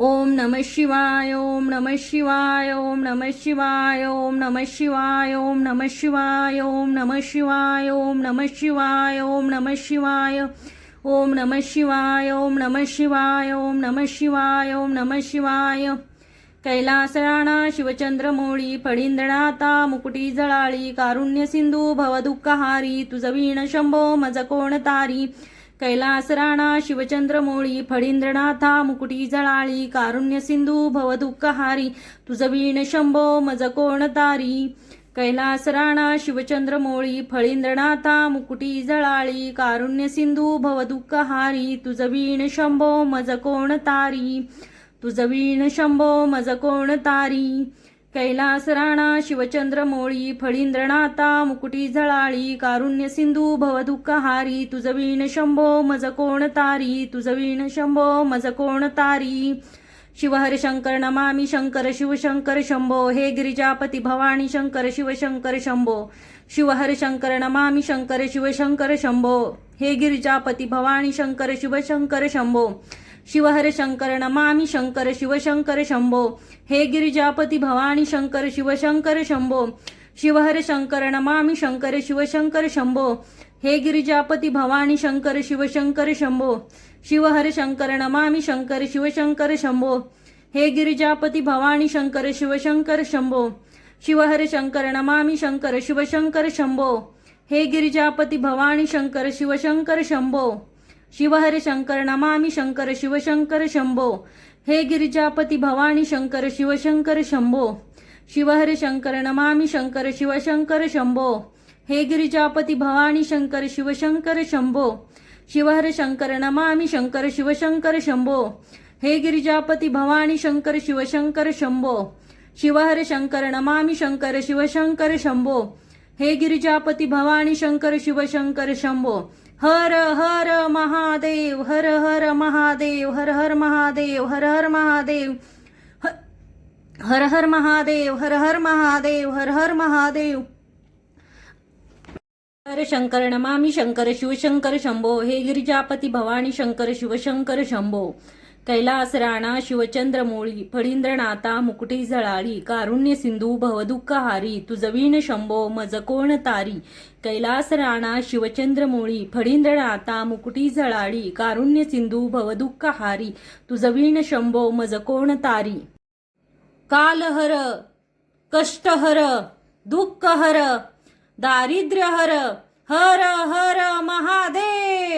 ओम नमः शिवाय ओम नमः शिवाय ओम नमः शिवाय ओम नमः शिवाय ओम नमः शिवाय ओम नमः शिवाय ओम नमः शिवाय ओम नमः शिवाय ओम नमः शिवाय ओम नमः शिवाय ओम नमः शिवाय ओम नमः शिवाय कैलास राणा शिवचंद्रमौळी फळींदनाता मुकुटी जळाळी कारुण्य सिंधू भवदुःखहारी तुझवीण शंभो मज कोण तारी कैलास राणा शिवचंद्रमौळी फळींद्रनाथा मुकुटी जळाळी कारुण्य सिंधू भवदुःखहारी तुझवीण शंभो मज कोण तारी कैलास राणा शिवचंद्रमौळी फळींद्रनाथा मुकुटी जळाळी कारुण्य सिंधू भवदुःखहारी तुझवीण शंभो मज कोण तारी तुझवीण शंभो मज कोण तारी कैलास राणा शिवचंद्रमौळी फळींद्रनाथा मुकुटी जळाळी कारुण्य सिंधू भवदुःखहारी तुझवीण शंभो मज कोण तारी तुझवीण शंभो मज कोण तारी शिवहर शंकर नमामि शंकर शिवशंकर शंभो हे गिरिजापती भवानी शंकर शिवशंकर शंभो शिवहर शंकर नमामि शंकर शिवशंकर शंभो हे गिरिजापती भवानी शंकर शिवशंकर शंभो शिवहर शंकर नमामि शंकर शिवशंकर शंभो हे गिरिजापती भवानी शंकर शिवशंकर शंभो शिवहर शंकर नमामि शंकर शिवशंकर शंभो हे गिरिजापती भवानी शंकर शिवशंकर शंभो शिवहर शंकर नमामि शंकर शिवशंकर शंभो हे गिरिजापती भवानी शंकर शिवशंकर शंभो शिवहर शंकर नमामि शंकर शिवशंकर शंभो हे गिरिजापती भवानी शंकर शिवशंकर शंभो शिवहर शंकर नमामि शंकर शिवशंकर शंभो हे गिरिजापती भवानी शंकर शिवशंकर शंभो शिवहर शंकर नमामि शंकर शिवशंकर शंभो हे गिरिजापती भवानी शंकर शिवशंकर शंभो शिवहर शंकर नमामि शंकर शिवशंकर शंभो हे गिरिजापती भवानी शंकर शिवशंकर शंभो शिवहर शंकर नमामि शंकर शिवशंकर शंभो हे गिरिजापती भवानी शंकर शिवशंकर शंभो हर हर महादेव हर हर महादेव हर हर महादेव हर हर महादेव हर हर महादेव हर हर महादेव हर हर महादेव हर शंकर नमामि शंकर शिवशंकर शंभो हे गिरिजापती भवानी शंकर शिवशंकर शंभो कैलास राणा शिवचंद्रमौळी फळींद्रनाथा मुकुटी जळाळी कारुण्य सिंधू भवदुःखहारी तुझवीण शंभो मज कोण तारी कैलास राणा शिवचंद्रमौळी फळींद्रनाथा मुकुटी जळाळी कारुण्य सिंधू भवदुःखहारी तुझवीण शंभो मज कोण तारी कालहर कष्टहर दुःखहर दारिद्र्यहर हर हर महादेव।